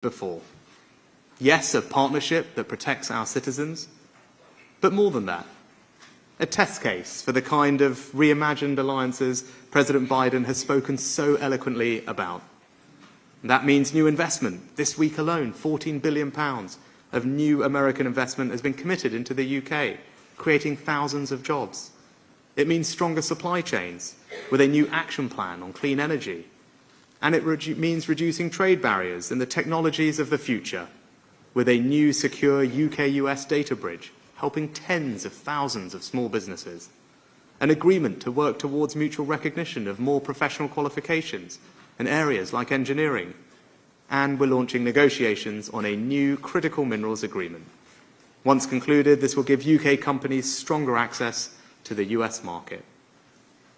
before. Yes, a partnership that protects our citizens, but more than that, a test case for the kind of reimagined alliances President Biden has spoken so eloquently about. That means new investment. This week alone, £14 billion of new American investment has been committed into the UK, creating thousands of jobs. It means stronger supply chains with a new action plan on clean energy. And it means reducing trade barriers and the technologies of the future with a new secure UK-US data bridge, helping tens of thousands of small businesses. An agreement to work towards mutual recognition of more professional qualifications in areas like engineering. And we're launching negotiations on a new critical minerals agreement. Once concluded, this will give UK companies stronger access to the US market.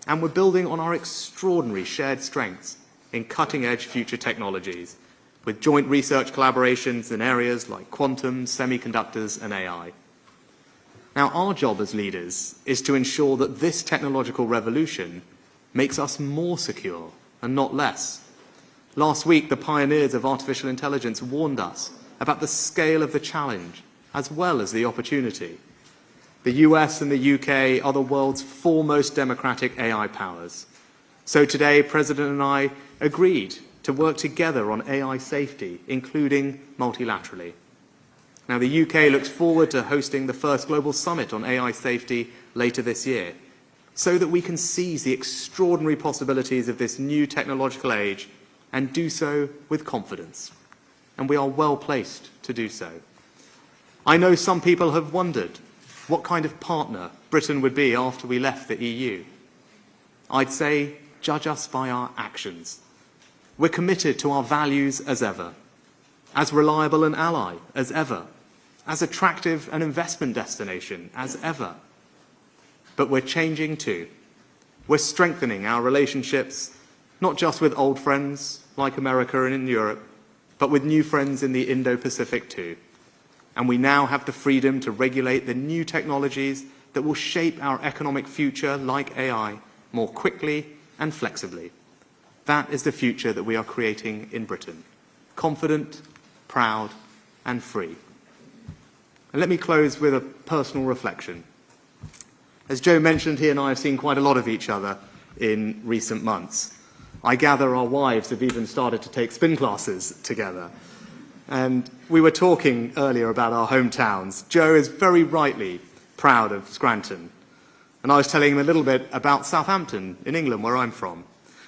And we're building on our extraordinary shared strengths in cutting-edge future technologies, with joint research collaborations in areas like quantum, semiconductors, and AI. Now, our job as leaders is to ensure that this technological revolution makes us more secure and not less. Last week, the pioneers of artificial intelligence warned us about the scale of the challenge as well as the opportunity. The US and the UK are the world's foremost democratic AI powers. So today, President and I agreed to work together on AI safety, including multilaterally. Now, the UK looks forward to hosting the first global summit on AI safety later this year, so that we can seize the extraordinary possibilities of this new technological age and do so with confidence. And we are well placed to do so. I know some people have wondered what kind of partner Britain would be after we left the EU. I'd say, judge us by our actions. We're committed to our values as ever, as reliable an ally as ever, as attractive an investment destination as ever. But we're changing too. We're strengthening our relationships, not just with old friends like America and in Europe, but with new friends in the Indo-Pacific too. And we now have the freedom to regulate the new technologies that will shape our economic future, like AI, more quickly and flexibly. That is the future that we are creating in Britain. Confident, proud, and free. And let me close with a personal reflection. As Joe mentioned, he and I have seen quite a lot of each other in recent months. I gather our wives have even started to take spin classes together. And we were talking earlier about our hometowns. Joe is very rightly proud of Scranton. And I was telling him a little bit about Southampton in England, where I'm from.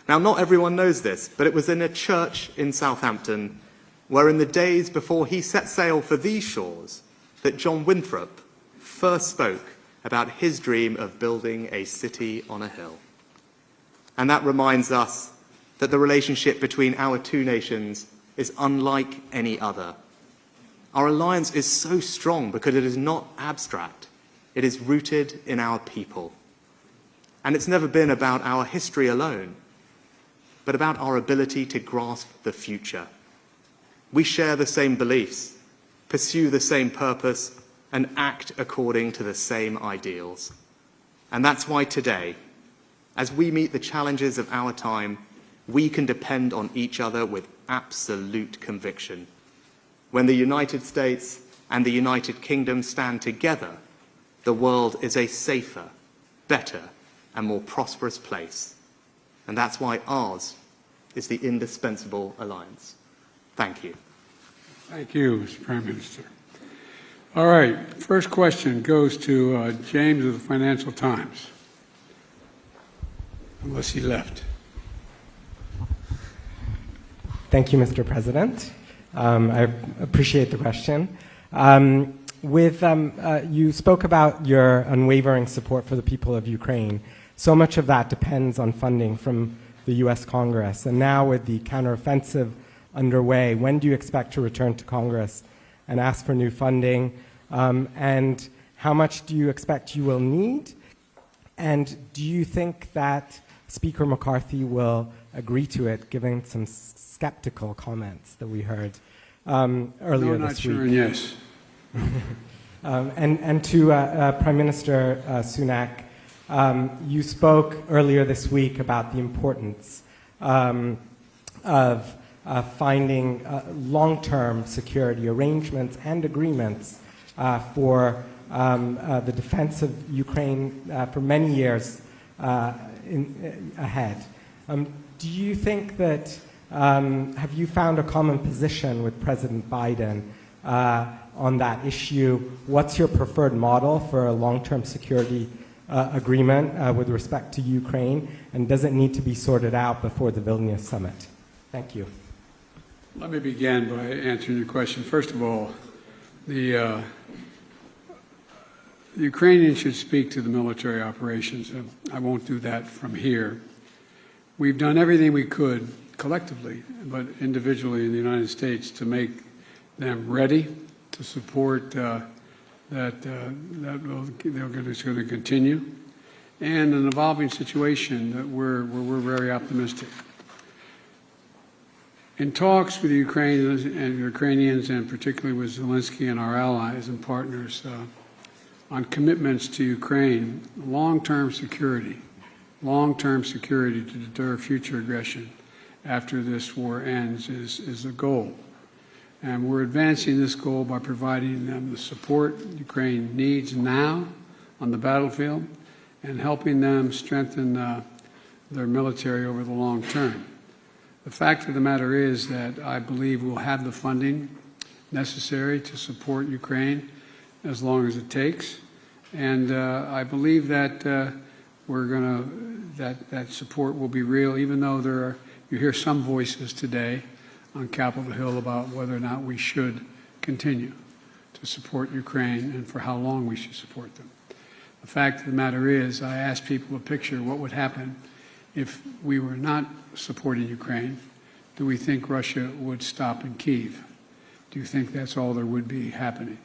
Now, not everyone knows this, but it was in a church in Southampton where in the days before he set sail for these shores that John Winthrop first spoke about his dream of building a city on a hill. And that reminds us that the relationship between our two nations is unlike any other. Our alliance is so strong because it is not abstract. It is rooted in our people. And it's never been about our history alone, but about our ability to grasp the future. We share the same beliefs, pursue the same purpose, and act according to the same ideals. And that's why today, as we meet the challenges of our time, we can depend on each other with absolute conviction. When the United States and the United Kingdom stand together, the world is a safer, better, and more prosperous place. And that's why ours is the indispensable alliance. Thank you. Thank you, Mr. Prime Minister. All right, first question goes to James of the Financial Times, unless he left. Thank you, Mr. President. I appreciate the question. You spoke about your unwavering support for the people of Ukraine. So much of that depends on funding from the U.S. Congress. And now with the counteroffensive underway, when do you expect to return to Congress and ask for new funding? And how much do you expect you will need? And do you think that Speaker McCarthy will agree to it, given some skeptical comments that we heard earlier this week? No, not sure, yes. And to Prime Minister Sunak, you spoke earlier this week about the importance of finding long-term security arrangements and agreements for the defense of Ukraine for many years ahead. Do you think that, have you found a common position with President Biden on that issue? What's your preferred model for a long-term security agreement with respect to Ukraine? And does it need to be sorted out before the Vilnius summit? Thank you. Let me begin by answering your question. First of all, the Ukrainians should speak to the military operations. I won't do that from here. We've done everything we could collectively, but individually in the United States, to make them ready to support that they're going to continue, and an evolving situation that we're very optimistic. In talks with the Ukrainians and particularly with Zelensky and our allies and partners on commitments to Ukraine, long-term security to deter future aggression after this war ends is the goal. And we're advancing this goal by providing them the support Ukraine needs now on the battlefield and helping them strengthen their military over the long term. The fact of the matter is that I believe we'll have the funding necessary to support Ukraine as long as it takes. And I believe that that support will be real, even though you hear some voices today on Capitol Hill about whether or not we should continue to support Ukraine and for how long we should support them. The fact of the matter is, I asked people to picture what would happen if we were not supporting Ukraine. Do we think Russia would stop in Kyiv? Do you think that's all there would be happening?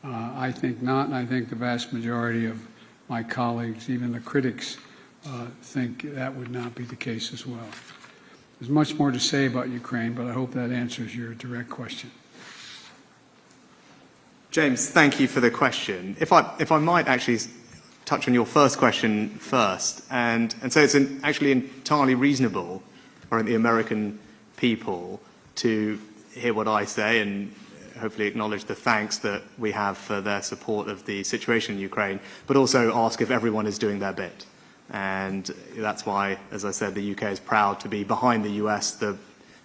I think not, and I think the vast majority of my colleagues, even the critics, think that would not be the case as well. There's much more to say about Ukraine, but I hope that answers your direct question. James, thank you for the question. If I might actually touch on your first question first, and so it's actually entirely reasonable for the American people to hear what I say and hopefully acknowledge the thanks that we have for their support of the situation in Ukraine, but also ask if everyone is doing their bit. And that's why, as I said, the UK is proud to be behind the US, the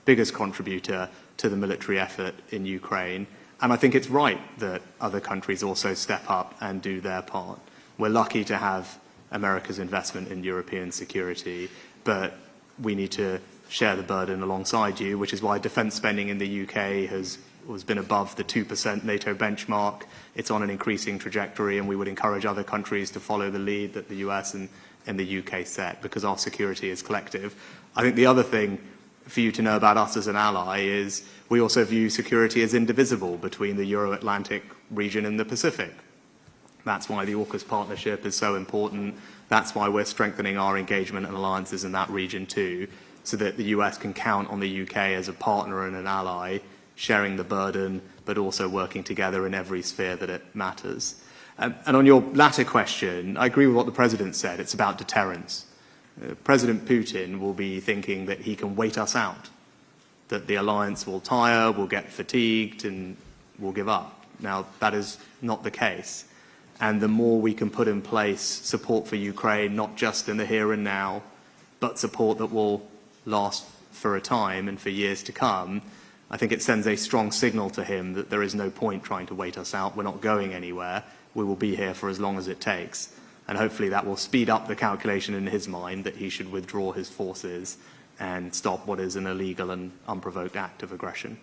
biggest contributor to the military effort in Ukraine. And I think it's right that other countries also step up and do their part. We're lucky to have America's investment in European security, but we need to share the burden alongside you, which is why defence spending in the UK has been above the 2% NATO benchmark. It's on an increasing trajectory, and we would encourage other countries to follow the lead that the US and the UK set, because our security is collective. I think the other thing for you to know about us as an ally is we also view security as indivisible between the Euro-Atlantic region and the Pacific. That's why the AUKUS partnership is so important. That's why we're strengthening our engagement and alliances in that region too, so that the US can count on the UK as a partner and an ally, sharing the burden, but also working together in every sphere that it matters. And on your latter question, I agree with what the President said. It's about deterrence. President Putin will be thinking that he can wait us out, that the alliance will tire, will get fatigued, and will give up. Now, that is not the case. And the more we can put in place support for Ukraine, not just in the here and now, but support that will last for a time and for years to come, I think it sends a strong signal to him that there is no point trying to wait us out. We're not going anywhere. We will be here for as long as it takes. And hopefully that will speed up the calculation in his mind that he should withdraw his forces and stop what is an illegal and unprovoked act of aggression.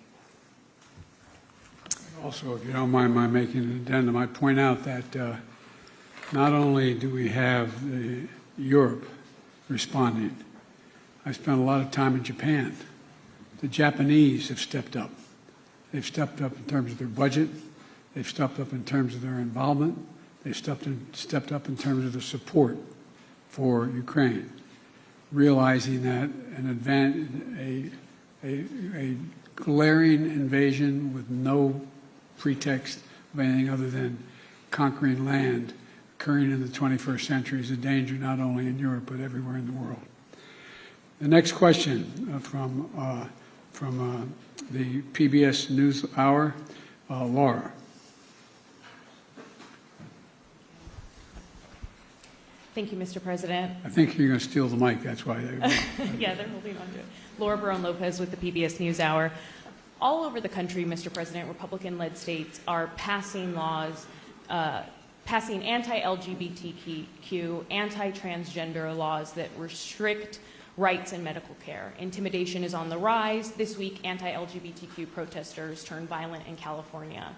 Also, if you don't mind my making an addendum, I'd point out that not only do we have Europe responding, I spent a lot of time in Japan. The Japanese have stepped up. They've stepped up in terms of their budget. They've stepped up in terms of their involvement. They've stepped up in terms of the support for Ukraine, realizing that a glaring invasion with no pretext of anything other than conquering land occurring in the 21st century is a danger not only in Europe but everywhere in the world. The next question from from the PBS News Hour, Laura. Thank you, Mr. President. I think you're going to steal the mic, that's why. Yeah, they're holding on to it. Laura Barone Lopez with the PBS News Hour. All over the country, Mr. President, Republican-led states are passing laws, passing anti-LGBTQ, anti-transgender laws that restrict rights in medical care. Intimidation is on the rise. This week, anti-LGBTQ protesters turned violent in California.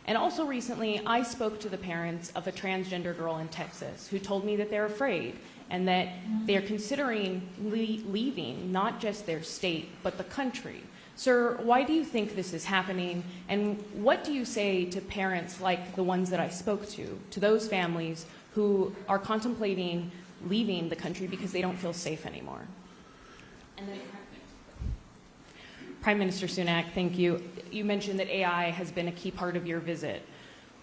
And also recently, I spoke to the parents of a transgender girl in Texas who told me that they're afraid and that they're considering leaving not just their state, but the country. Sir, why do you think this is happening? And what do you say to parents like the ones that I spoke to those families who are contemplating leaving the country because they don't feel safe anymore? And then, Prime Minister Sunak, thank you. You mentioned that AI has been a key part of your visit.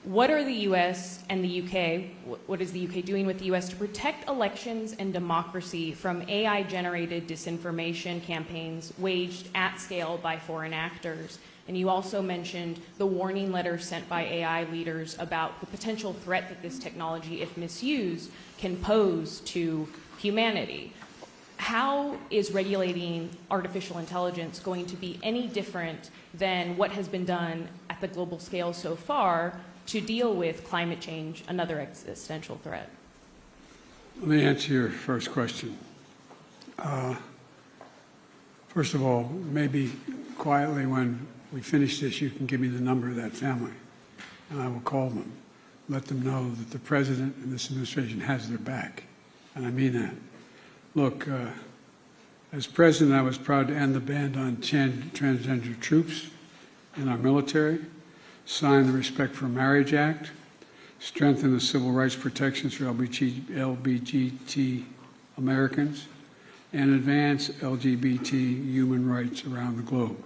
What are the U.S. and the U.K., what is the U.K. doing with the U.S. to protect elections and democracy from AI-generated disinformation campaigns waged at scale by foreign actors? And you also mentioned the warning letters sent by AI leaders about the potential threat that this technology, if misused, can pose to humanity. How is regulating artificial intelligence going to be any different than what has been done at the global scale so far to deal with climate change, another existential threat? Let me answer your first question. First of all, maybe quietly when we finish this, you can give me the number of that family, and I will call them, let them know that the President and this administration has their back, and I mean that. Look, as President, I was proud to end the ban on transgender troops in our military, sign the Respect for Marriage Act, strengthen the civil rights protections for LGBT Americans, and advance LGBT human rights around the globe.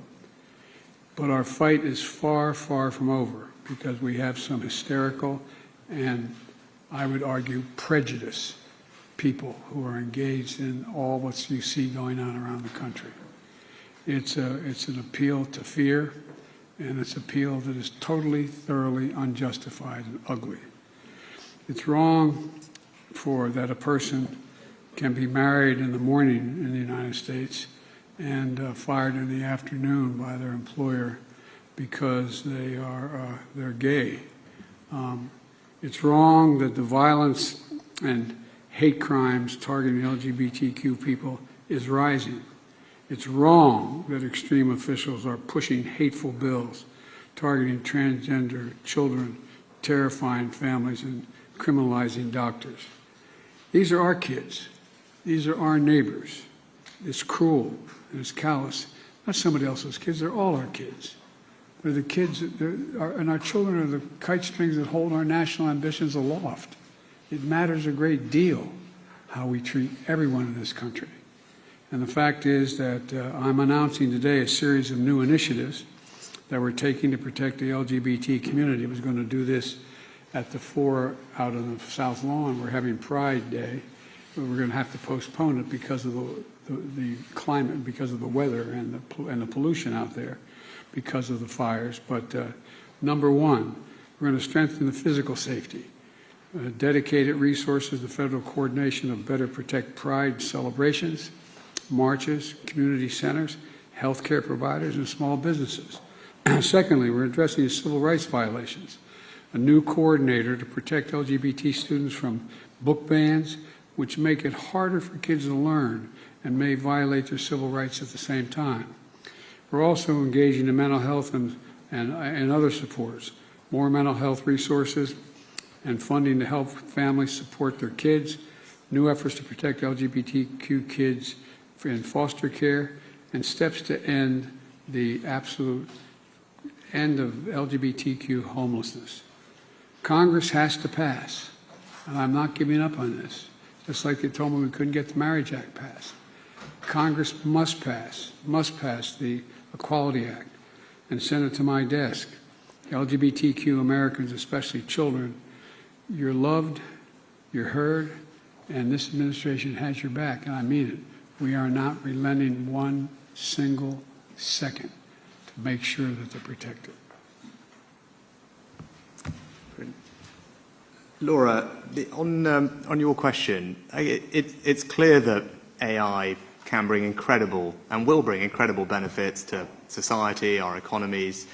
But our fight is far, far from over because we have some hysterical and, I would argue, prejudiced people who are engaged in all what you see going on around the country. It's an appeal to fear, and it's an appeal that is totally, thoroughly unjustified and ugly. It's wrong for that a person can be married in the morning in the United States and fired in the afternoon by their employer because they're gay. It's wrong that the violence and hate crimes targeting LGBTQ people is rising. It's wrong that extreme officials are pushing hateful bills targeting transgender children, terrifying families, and criminalizing doctors. These are our kids. These are our neighbors. It's cruel and it's callous. Not somebody else's kids, they're all our kids. They're the kids, and our children are the kite strings that hold our national ambitions aloft. It matters a great deal how we treat everyone in this country. And the fact is that I'm announcing today a series of new initiatives that we're taking to protect the LGBT community. I was going to do this at the 4 out on the South Lawn. We're having Pride Day. But we're going to have to postpone it because of the climate, because of the weather and the pollution out there, because of the fires. But number one, we're going to strengthen the physical safety. Dedicated resources, the federal coordination of Better Protect Pride celebrations, marches, community centers, healthcare providers, and small businesses. Secondly, we're addressing civil rights violations. A new coordinator to protect LGBT students from book bans, which make it harder for kids to learn and may violate their civil rights at the same time. We're also engaging in mental health and other supports, more mental health resources, and funding to help families support their kids, new efforts to protect LGBTQ kids in foster care, and steps to end the absolute end of LGBTQ homelessness. Congress has to pass, and I'm not giving up on this, just like they told me we couldn't get the Marriage Act passed. Congress must pass the Equality Act and send it to my desk. LGBTQ Americans, especially children, you're loved, you're heard, and this administration has your back, and I mean it. We are not relenting one single second to make sure that they're protected. Laura, on your question, it's clear that AI can bring incredible and will bring incredible benefits to society, our economies,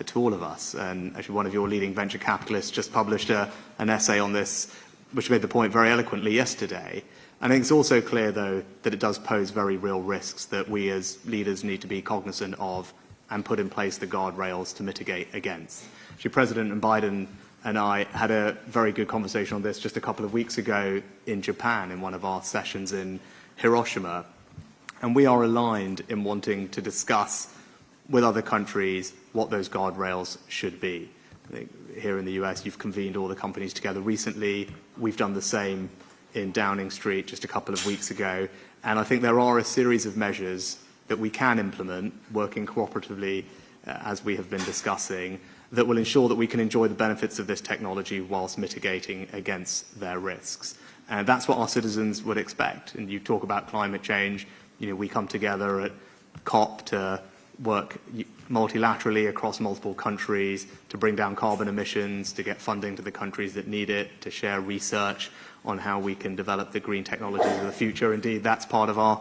to all of us. And actually, one of your leading venture capitalists just published an essay on this, which made the point very eloquently yesterday. I think it's also clear, though, that it does pose very real risks that we as leaders need to be cognizant of and put in place the guardrails to mitigate against. Actually, President Biden and I had a very good conversation on this just a couple of weeks ago in Japan in one of our sessions in Hiroshima. And we are aligned in wanting to discuss with other countries what those guardrails should be. I think here in the US, you've convened all the companies together recently. We've done the same in Downing Street just a couple of weeks ago. And I think there are a series of measures that we can implement, working cooperatively as we have been discussing, that will ensure that we can enjoy the benefits of this technology whilst mitigating against their risks. And that's what our citizens would expect. And you talk about climate change. You know, we come together at COP to work multilaterally across multiple countries to bring down carbon emissions, to get funding to the countries that need it, to share research on how we can develop the green technologies of the future. Indeed, that's part of our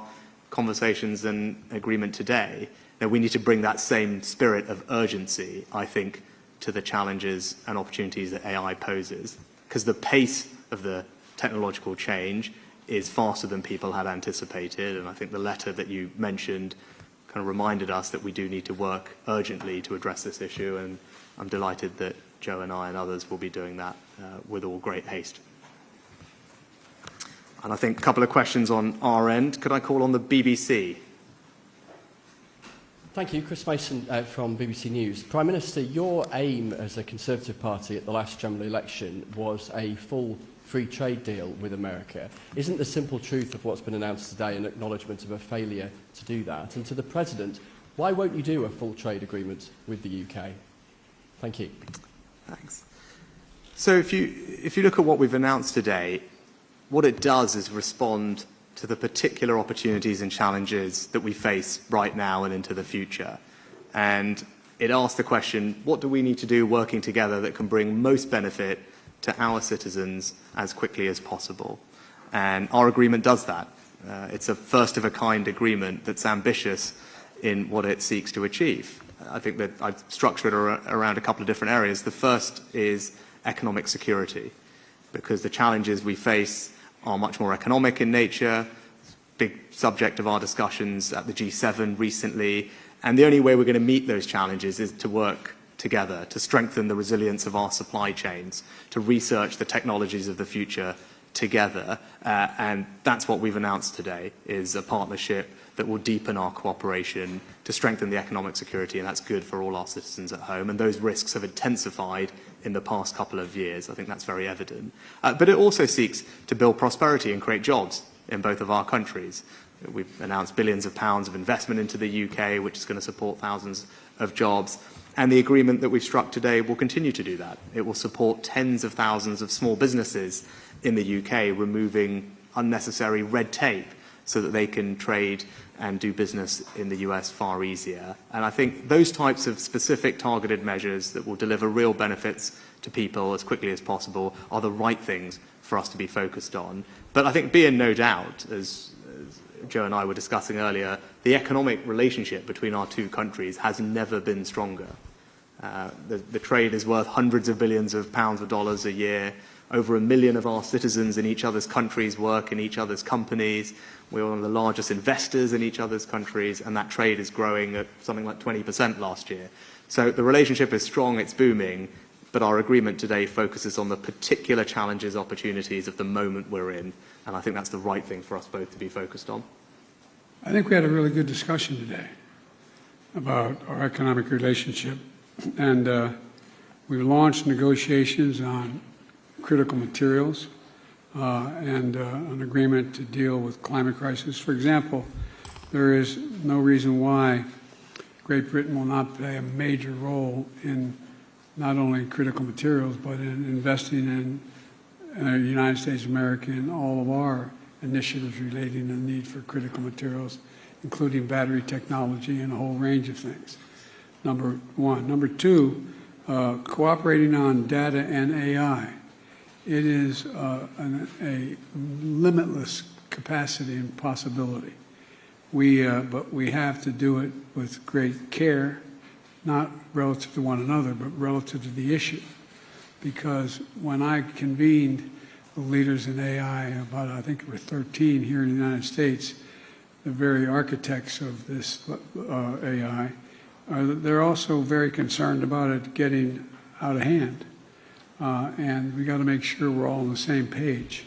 conversations and agreement today. Now, we need to bring that same spirit of urgency, I think, to the challenges and opportunities that AI poses, because the pace of the technological change is faster than people had anticipated. And I think the letter that you mentioned kind of reminded us that we do need to work urgently to address this issue. And I'm delighted that Joe and I and others will be doing that with all great haste. And I think a couple of questions on our end. Could I call on the BBC? Thank you. Chris Mason from BBC News. Prime Minister, your aim as a Conservative Party at the last general election was a full free trade deal with America. Isn't the simple truth of what's been announced today an acknowledgement of a failure to do that? And to the President, why won't you do a full trade agreement with the UK? Thank you. Thanks. So if you look at what we've announced today, what it does is respond to the particular opportunities and challenges that we face right now and into the future. And it asks the question, what do we need to do working together that can bring most benefit to our citizens as quickly as possible? And our agreement does that. It's a first-of-a-kind agreement that's ambitious in what it seeks to achieve. I think that I've structured it around a couple of different areas. The first is economic security, because the challenges we face are much more economic in nature, big subject of our discussions at the G7 recently, and the only way we're going to meet those challenges is to work together, to strengthen the resilience of our supply chains, to research the technologies of the future together, and that's what we've announced today, is a partnership that will deepen our cooperation to strengthen the economic security, and that's good for all our citizens at home. And those risks have intensified in the past couple of years. I think that's very evident. But it also seeks to build prosperity and create jobs in both of our countries. We've announced billions of pounds of investment into the UK, which is going to support thousands of jobs. And the agreement that we've struck today will continue to do that. It will support tens of thousands of small businesses in the UK, removing unnecessary red tape so that they can trade and do business in the US far easier. And I think those types of specific targeted measures that will deliver real benefits to people as quickly as possible are the right things for us to be focused on. But I think be in no doubt, as Joe and I were discussing earlier, the economic relationship between our two countries has never been stronger. The trade is worth hundreds of billions of pounds or dollars a year. Over 1 million of our citizens in each other's countries work in each other's companies. We're one of the largest investors in each other's countries, and that trade is growing at something like 20% last year. So the relationship is strong, it's booming, but our agreement today focuses on the particular challenges, opportunities of the moment we're in, and I think that's the right thing for us both to be focused on. I think we had a really good discussion today about our economic relationship, and we launched negotiations on critical materials and an agreement to deal with climate crisis. For example, there is no reason why Great Britain will not play a major role in not only critical materials, but in investing in the United States of America in all of our initiatives relating to the need for critical materials, including battery technology and a whole range of things. Number one. Number two, cooperating on data and AI. It is a limitless capacity and possibility. But we have to do it with great care, not relative to one another, but relative to the issue. Because when I convened the leaders in AI, about I think there were 13 here in the United States, the very architects of this AI, they're also very concerned about it getting out of hand. And we got to make sure we're all on the same page.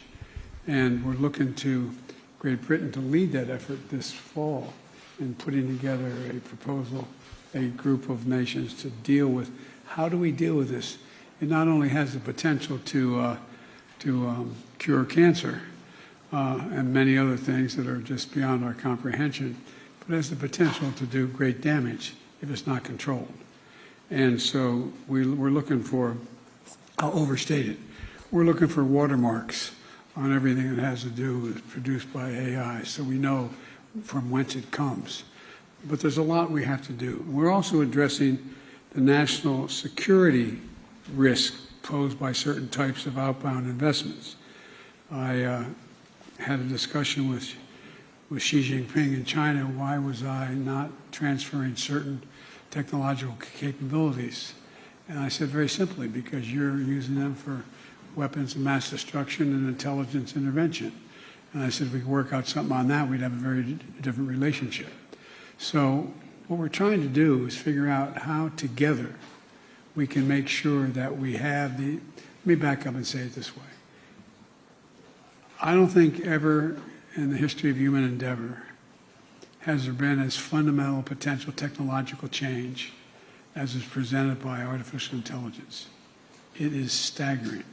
And we're looking to Great Britain to lead that effort this fall in putting together a proposal, a group of nations to deal with, how do we deal with this? It not only has the potential to cure cancer and many other things that are just beyond our comprehension, but it has the potential to do great damage if it's not controlled. And so we're looking for, I'll overstate it, we're looking for watermarks on everything that has to do with produced by AI, so we know from whence it comes. But there's a lot we have to do. We're also addressing the national security risk posed by certain types of outbound investments. I had a discussion with Xi Jinping in China. Why was I not transferring certain technological capabilities? And I said very simply, because you're using them for weapons of mass destruction and intelligence intervention. And I said, if we could work out something on that, we'd have a very different relationship. So what we're trying to do is figure out how together we can make sure that we have the, let me back up and say it this way. I don't think ever in the history of human endeavor has there been as fundamental potential technological change as is presented by artificial intelligence. It is staggering.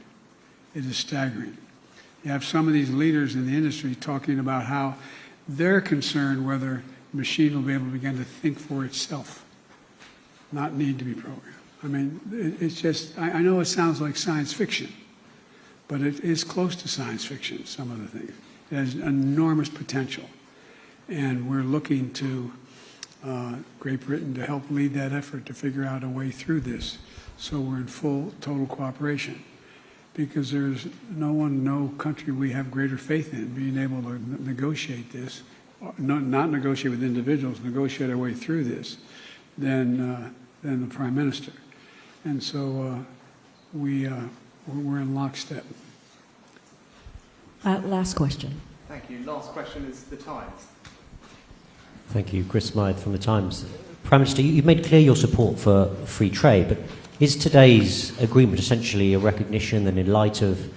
It is staggering. You have some of these leaders in the industry talking about how they're concerned whether the machine will be able to begin to think for itself, not need to be programmed. I mean, it's just, I know it sounds like science fiction, but it is close to science fiction, some of the things. It has enormous potential. And we're looking to Great Britain to help lead that effort to figure out a way through this. So we're in full, total cooperation. Because there's no country we have greater faith in being able to negotiate this, not negotiate with individuals, negotiate our way through this, than the Prime Minister. And so we're in lockstep. Last question. Thank you. Last question is The Times. Thank you. Chris Mythe from The Times. Prime Minister, you've made clear your support for free trade, but is today's agreement essentially a recognition that in light of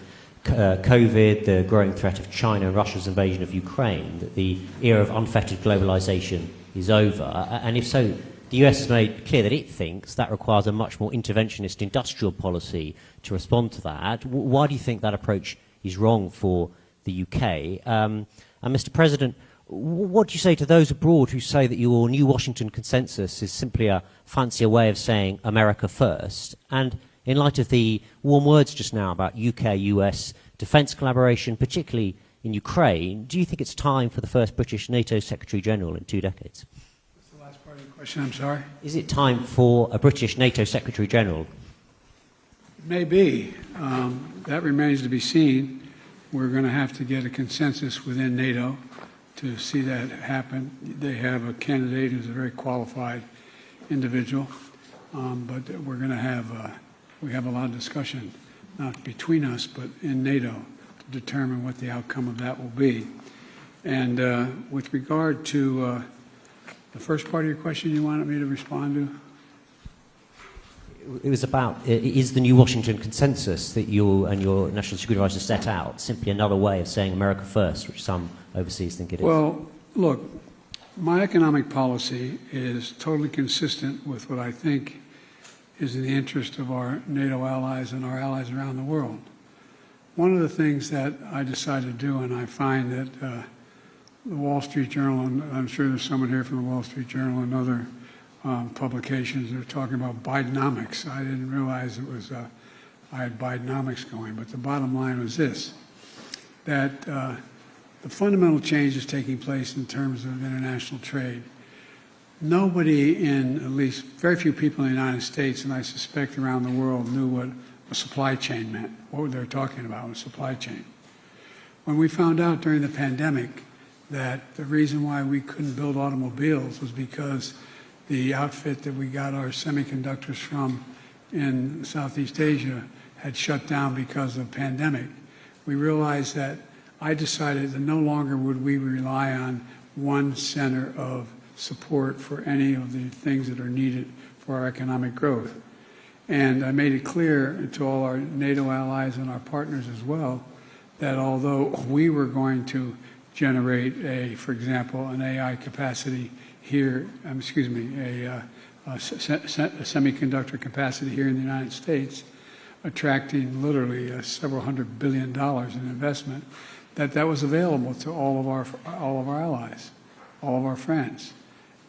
COVID, the growing threat of China and Russia's invasion of Ukraine, that the era of unfettered globalization is over? And if so, the US has made clear that it thinks that requires a much more interventionist industrial policy to respond to that. Why do you think that approach is wrong for the UK? And Mr. President, what do you say to those abroad who say that your new Washington consensus is simply a fancier way of saying America first? And in light of the warm words just now about UK-US defence collaboration, particularly in Ukraine, do you think it's time for the first British NATO Secretary-General in 2 decades? What's the last part of your question? I'm sorry? Is it time for a British NATO Secretary-General? It may be. That remains to be seen. We're going to have to get a consensus within NATO to see that happen. They have a candidate who's a very qualified individual, but we're going to have we have a lot of discussion, not between us, but in NATO, to determine what the outcome of that will be. And with regard to the first part of your question you wanted me to respond to? It was about, is the new Washington consensus that you and your National Security Advisor set out simply another way of saying America first, which some overseas think it is? Well, look, my economic policy is totally consistent with what I think is in the interest of our NATO allies and our allies around the world. One of the things that I decided to do, and I find that the Wall Street Journal, and I'm sure there's someone here from the Wall Street Journal and other publications, they're talking about Bidenomics. I didn't realize it was, I had Bidenomics going, but the bottom line was this, that the fundamental change is taking place in terms of international trade. Nobody at least very few people in the United States, and I suspect around the world, knew what a supply chain meant, what they were talking about, a supply chain. When we found out during the pandemic that the reason why we couldn't build automobiles was because the outfit that we got our semiconductors from in Southeast Asia had shut down because of the pandemic, we realized that I decided that no longer would we rely on one center of support for any of the things that are needed for our economic growth. And I made it clear to all our NATO allies and our partners as well that although we were going to generate for example, an AI capacity here, a semiconductor capacity here in the United States, attracting literally several $100 billion in investment, that was available to all of our allies, all of our friends,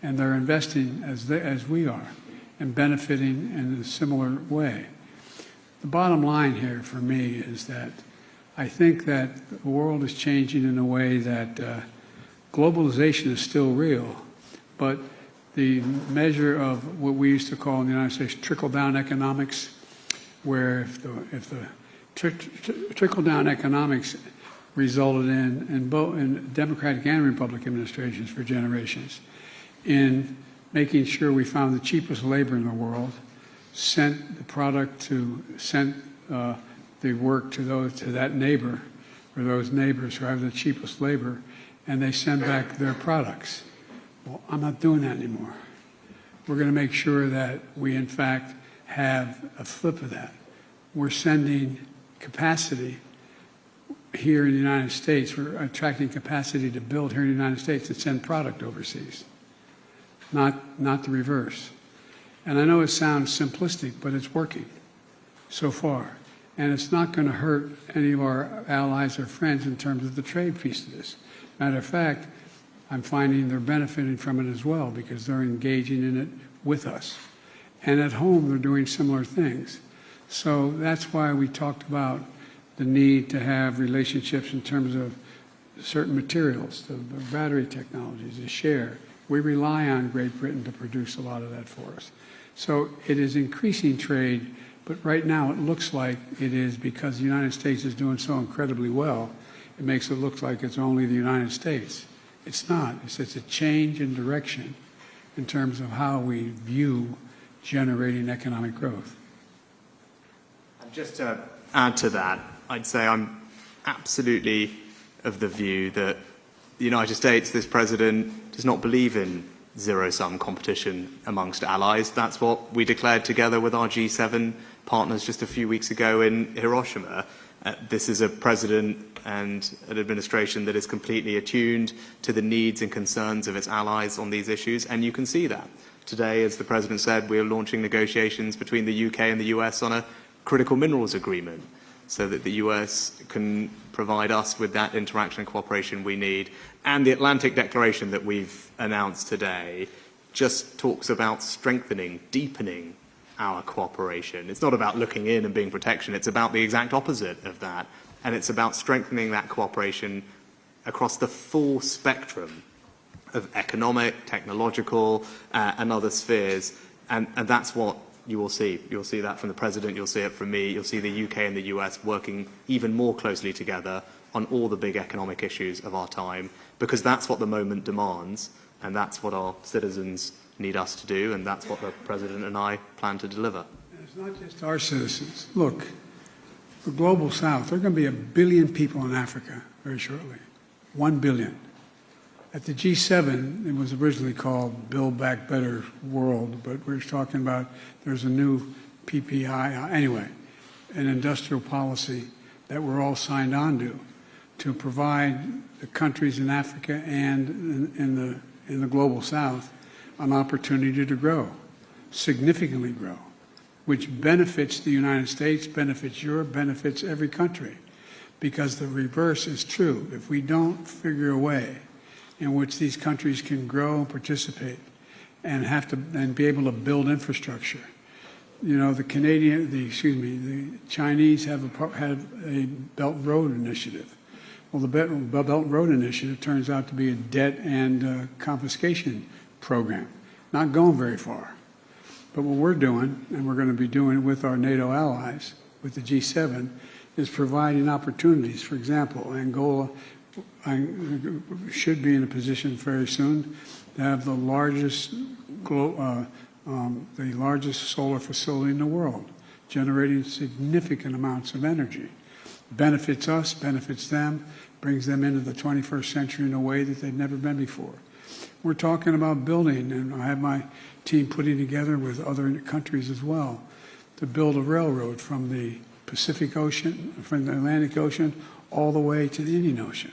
and they're investing as we are and benefiting in a similar way. The bottom line here for me is that I think that the world is changing in a way that globalization is still real, but the measure of what we used to call in the United States trickle-down economics, where if the trickle-down economics resulted in Democratic and Republican administrations for generations in making sure we found the cheapest labor in the world, sent the work to that neighbor or those neighbors who have the cheapest labor, and they send back their products. Well, I'm not doing that anymore. We're going to make sure that we, in fact, have a flip of that. We're sending capacity here in the United States. We're attracting capacity to build here in the United States and send product overseas, not the reverse. And I know it sounds simplistic, but it's working so far. And it's not going to hurt any of our allies or friends in terms of the trade piece of this. Matter of fact, I'm finding they're benefiting from it as well because they're engaging in it with us. And at home, they're doing similar things. So that's why we talked about the need to have relationships in terms of certain materials, the battery technologies, the share. We rely on Great Britain to produce a lot of that for us. So it is increasing trade, but right now it looks like it is because the United States is doing so incredibly well, it makes it look like it's only the United States. It's not. It's a change in direction in terms of how we view generating economic growth. And just to add to that, I'd say I'm absolutely of the view that the United States, this president, does not believe in zero-sum competition amongst allies. That's what we declared together with our G7 partners just a few weeks ago in Hiroshima. This is a president and an administration that is completely attuned to the needs and concerns of its allies on these issues, and you can see that. Today, as the president said, we are launching negotiations between the UK and the US on a critical minerals agreement so that the US can provide us with that interaction and cooperation we need. And the Atlantic Declaration that we've announced today just talks about strengthening, deepening our cooperation. It's not about looking in and being protection, it's about the exact opposite of that. And it's about strengthening that cooperation across the full spectrum of economic, technological, and other spheres. And that's what you will see. You'll see that from the President, you'll see it from me, you'll see the UK and the US working even more closely together on all the big economic issues of our time, because that's what the moment demands, and that's what our citizens need us to do, and that's what the President and I plan to deliver. And it's not just our citizens. Look, the Global South, there are going to be 1 billion people in Africa very shortly. 1 billion. At the G7, it was originally called Build Back Better World, but we're talking about there's a new PPI, anyway, an industrial policy that we're all signed on to provide the countries in Africa and in the Global South an opportunity to grow, significantly grow, which benefits the United States, benefits Europe, benefits every country, because the reverse is true. If we don't figure a way in which these countries can grow and participate and be able to build infrastructure. You know, the Chinese have a Belt and Road Initiative, Well, the Belt and Road Initiative turns out to be a debt and confiscation program. Not going very far. But what we're doing, and we're going to be doing with our NATO allies, with the G7, is providing opportunities. For example, Angola should be in a position very soon to have the largest solar facility in the world, generating significant amounts of energy. Benefits us, benefits them, brings them into the 21st century in a way that they've never been before. We're talking about building, and I have my team putting together with other countries as well, to build a railroad from the Pacific Ocean, from the Atlantic Ocean, all the way to the Indian Ocean.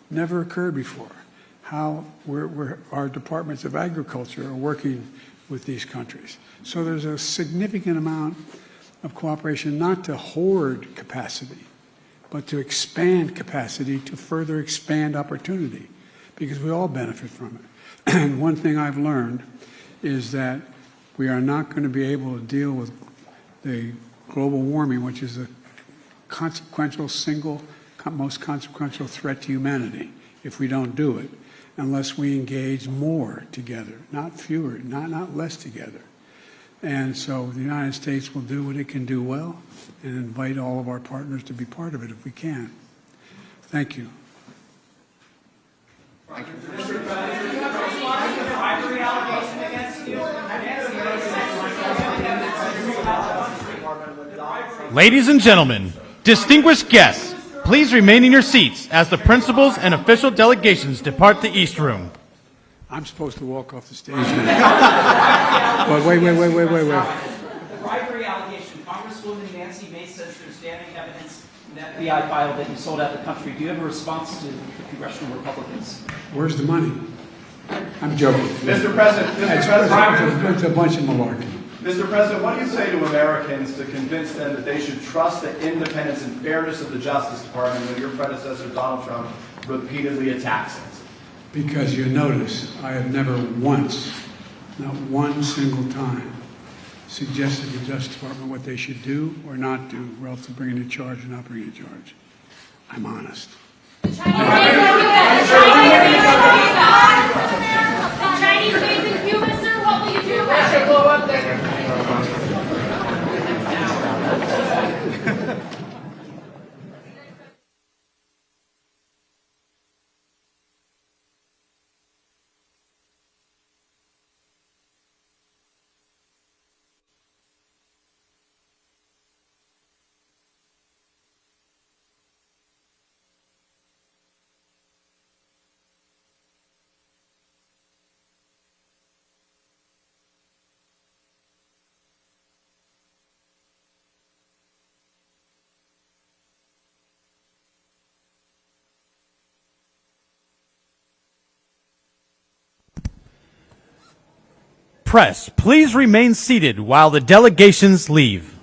Never occurred before. How our departments of agriculture are working with these countries. So there's a significant amount of cooperation, not to hoard capacity, but to expand capacity, to further expand opportunity, because we all benefit from it. And one thing I've learned is that we are not going to be able to deal with the global warming, which is the most consequential threat to humanity, if we don't do it, unless we engage more together, not fewer, not less together. And so the United States will do what it can do well and invite all of our partners to be part of it if we can. Thank you. Ladies and gentlemen, distinguished guests, please remain in your seats as the principals and official delegations depart the East Room. I'm supposed to walk off the stage now. But wait. Bribery allegation. Congresswoman Nancy Mace says there's damning evidence in that FBI file that you sold out the country. Do you have a response to the congressional Republicans? Where's the money? I'm joking. Mr. President, it's a bunch of malarkey. Mr. President, what do you say to Americans to convince them that they should trust the independence and fairness of the Justice Department when your predecessor, Donald Trump, repeatedly attacks it? Because you notice, I have never once, not one single time, suggested to the Justice Department what they should do or not do relative to bringing a charge or not bringing a charge. I'm honest. Chinese base in Cuba, sir, what will you do about it? Press, please remain seated while the delegations leave.